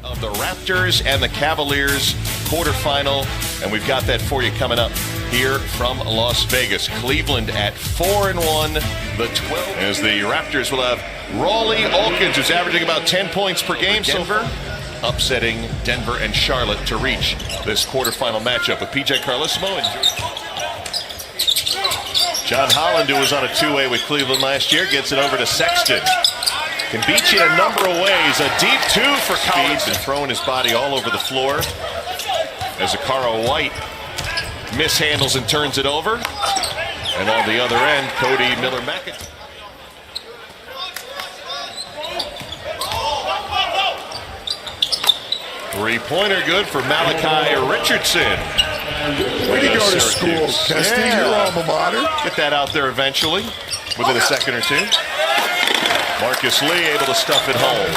Of the Raptors and the Cavaliers quarterfinal, and we've got that for you coming up here from Las Vegas. Cleveland at 4-1, the 12. As the Raptors will have Rawley Alkins, who's averaging about 10 points per game. Denver upsetting Denver and Charlotte to reach this quarterfinal matchup with PJ Carlesimo and John Holland, who was on a two-way with Cleveland last year, gets it over to Sexton. Can beat you in a number of ways. A deep two for Collins and throwing his body all over the floor as Akara White mishandles and turns it over. And on the other end, Cody Miller-McIntyre. Three-pointer good for Malachi Richardson. Way to go to school, Kesty, your alma mater. Get that out there eventually, within a second or two. Marcus Lee able to stuff it home.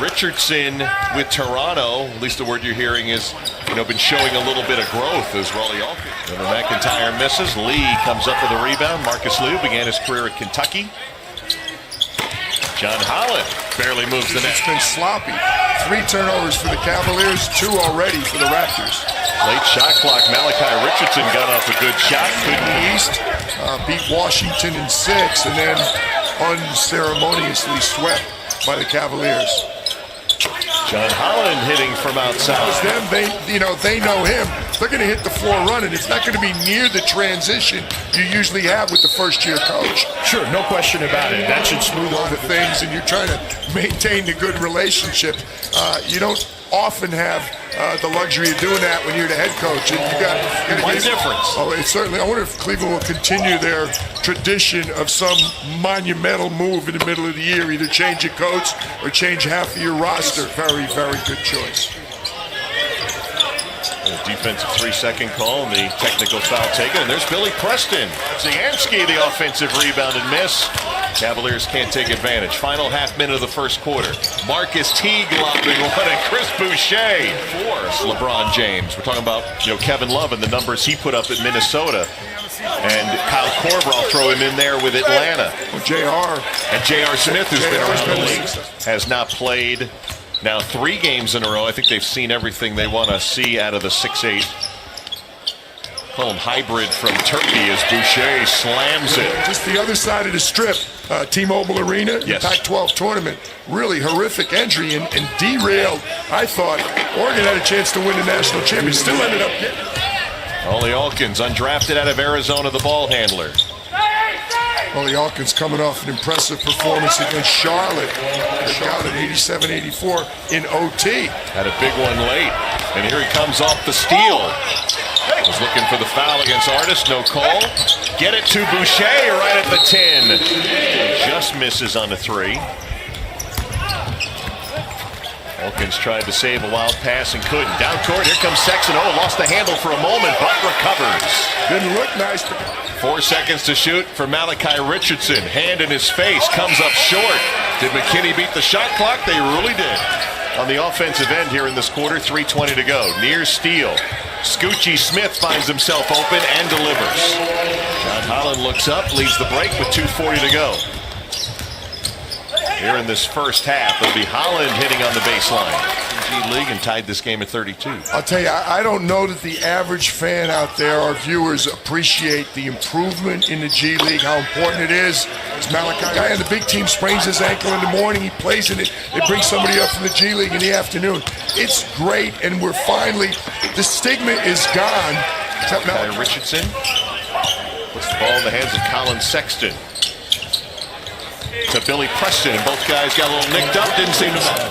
Richardson with Toronto, at least the word you're hearing is, been showing a little bit of growth as Rawley Alkins. McIntyre misses. Lee comes up with a rebound. Marcus Lee began his career at Kentucky. John Holland barely moves the net. It's been sloppy. 3 turnovers for the Cavaliers, 2 already for the Raptors. Late shot clock. Malachi Richardson got off a good shot. In the East, beat Washington in 6, and then unceremoniously swept by the Cavaliers. John Holland hitting from outside. They know him. They're going to hit the floor running. It's not going to be near the transition you usually have with the first-year coach. Sure, no question about it. That should smooth over things, and you're trying to maintain the good relationship. You don't often have the luxury of doing that when you're the head coach. And you got one difference. Oh, it's certainly. I wonder if Cleveland will continue their tradition of some monumental move in the middle of the year, either change your coach or change half of your roster. Very, very good choice. The defensive 3-second call and the technical foul taken. And there's Billy Preston. Zianski, the offensive rebound and miss. Cavaliers can't take advantage. Final half minute of the first quarter. Marcus Teague lobbing one and Chris Boucher force LeBron James. We're talking about Kevin Love and the numbers he put up at Minnesota. And Kyle Korver, I'll throw him in there with Atlanta. Well, J.R. And J.R. Smith, who's been around the league, has not played now 3 games in a row. I think they've seen everything they want to see out of the 6'8". Call him hybrid from Turkey as Boucher slams it. Just the other side of the strip, T-Mobile Arena, yes. The Pac-12 tournament. Really horrific entry and derailed. I thought Oregon had a chance to win the national championship. Still ended up getting it. Rawley Alkins, undrafted out of Arizona, the ball handler. Rawley Alkins coming off an impressive performance against Charlotte. Charlotte 87-84 in OT. Had a big one late, and here he comes off the steal. Was looking for the foul against Artis, no call. Get it to Boucher right at the 10. Just misses on the 3. Alkins tried to save a wild pass and couldn't. Down court, here comes Sexton. Oh, lost the handle for a moment, but recovers. Didn't look nice. 4 seconds to shoot for Malachi Richardson. Hand in his face, comes up short. Did McKinney beat the shot clock? They really did. On the offensive end here in this quarter, 3:20 to go. Near steal. Scoochie Smith finds himself open and delivers. John Holland looks up, leads the break with 2:40 to go. Here in this first half, it'll be Holland hitting on the baseline. G League and tied this game at 32. I'll tell you, I don't know that the average fan out there, our viewers, appreciate the improvement in the G League, how important it is. It's Malachi guy and the big team sprains his ankle in the morning, he plays in it, they bring somebody up from the G League in the afternoon. It's great, and we're finally, the stigma is gone. Malachi Richardson puts the ball in the hands of Colin Sexton. To Billy Preston, and both guys got a little nicked up, didn't seem to matter.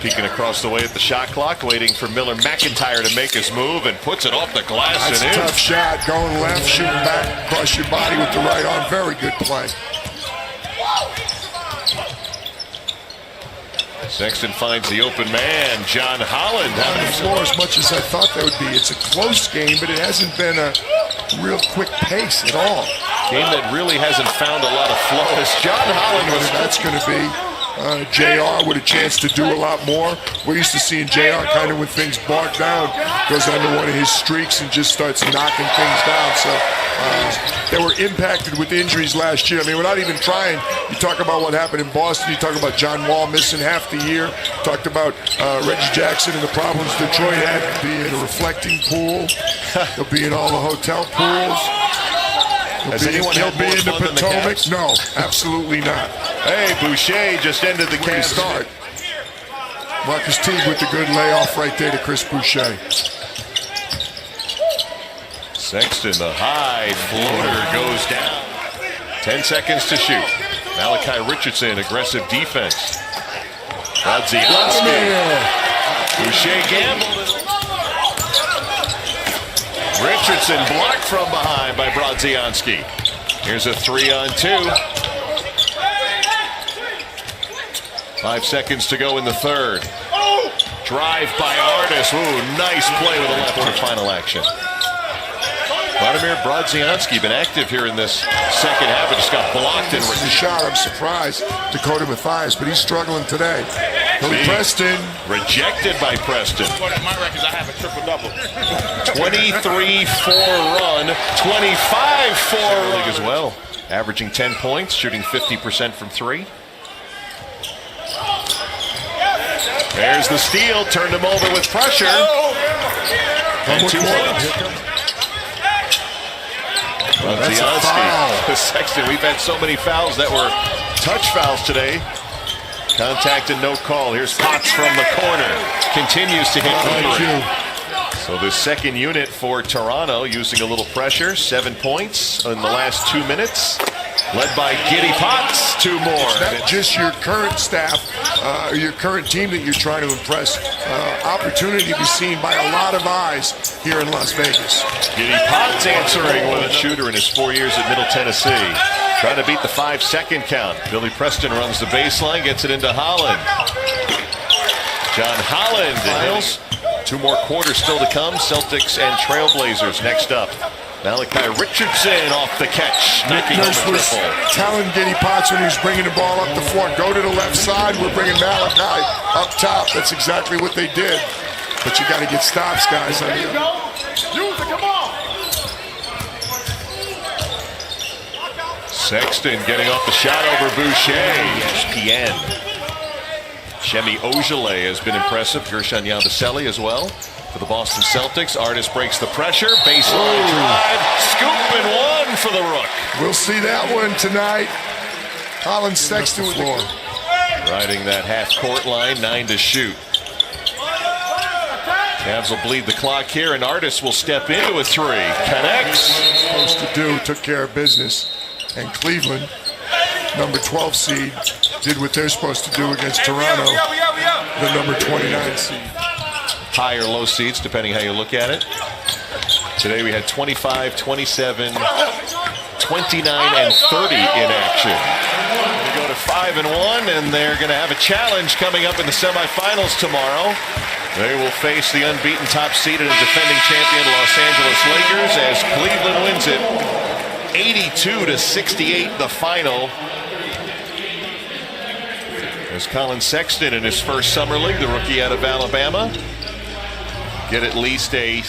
Peeking across the way at the shot clock, waiting for Miller-McIntyre to make his move, and puts it off the glass. That's and a in. tough shot, going left, shooting back across your body with the right arm. Very good play. Sexton finds the open man, John Holland. On the floor as much as I thought that would be. It's a close game, but it hasn't been a real quick pace at all. Game that really hasn't found a lot of flow as John Holland was. That's going to be JR with a chance to do a lot more. We're used to seeing JR kind of when things bark down, goes under one of his streaks and just starts knocking things down. So they were impacted with injuries last year. I mean, without even trying, you talk about what happened in Boston. You talk about John Wall missing half the year. Talked about Reggie Jackson and the problems Detroit had. Be in a reflecting pool. They'll be in all the hotel pools. He'll be in the Potomac. No, absolutely not. Hey, Boucher just ended the Cavs start. Marcus Teague with the good layoff right there to Chris Boucher. Sexton, the high floater goes down. 10 seconds to shoot. Malachi Richardson, aggressive defense. Brodzianski. Boucher gambled. Richardson blocked from behind by Brodzianski. Here's a 3-on-2. 5 seconds to go in the third. Drive by Artis. Ooh, nice play with the left for final action. Vladimir Brodzianski been active here in this second half, but just got blocked and the shot. I'm surprised. Dakota Mathias, but he's struggling today. Preston rejected by Preston. My records, I have a triple-double. 23-4 run, 25-4 league as well. Averaging 10 points, shooting 50% from three. There's the steal, turned him over with pressure. And 2 points. Brodzianski, Sexton, we've had so many fouls that were touch fouls today. Contact and no call. Here's Potts from the corner. Continues to hit Cooper. So the second unit for Toronto using a little pressure. 7 points in the last 2 minutes. Led by Giddy Potts. 2 more. It's not just your current staff, or your current team that you're trying to impress. Opportunity to be seen by a lot of eyes here in Las Vegas. Giddy Potts answering with a shooter in his 4 years at Middle Tennessee. Trying to beat the 5-second count. Billy Preston runs the baseline, gets it into Holland. John Holland. Miles. 2 more quarters still to come. Celtics and Trailblazers next up. Malachi Richardson off the catch. Knocking home a triple. Telling Giddy Potts when he was bringing the ball up the floor, go to the left side. We're bringing Malachi up top. That's exactly what they did. But you got to get stops, guys. There you go. Use it, come on. Sexton getting off the shot over Boucher. ESPN. Shemi Ojeleye has been impressive. Gershon Yabusele as well for the Boston Celtics. Artis breaks the pressure. Baseline drive. Scoop and one for the Rook. We'll see that one tonight. Colin Sexton with the floor. Riding that half-court line. 9 to shoot. Cavs will bleed the clock here, and Artis will step into a 3. Connects. Supposed to do, took care of business. And Cleveland, number 12 seed, did what they're supposed to do against Toronto, the number 29 seed. High or low seeds, depending how you look at it. Today we had 25, 27, 29, and 30 in action. We go to 5-1, and they're going to have a challenge coming up in the semifinals tomorrow. They will face the unbeaten top-seeded and defending champion Los Angeles Lakers as Cleveland wins it 82-68, the final. As Colin Sexton in his first summer league, the rookie out of Alabama, get at least a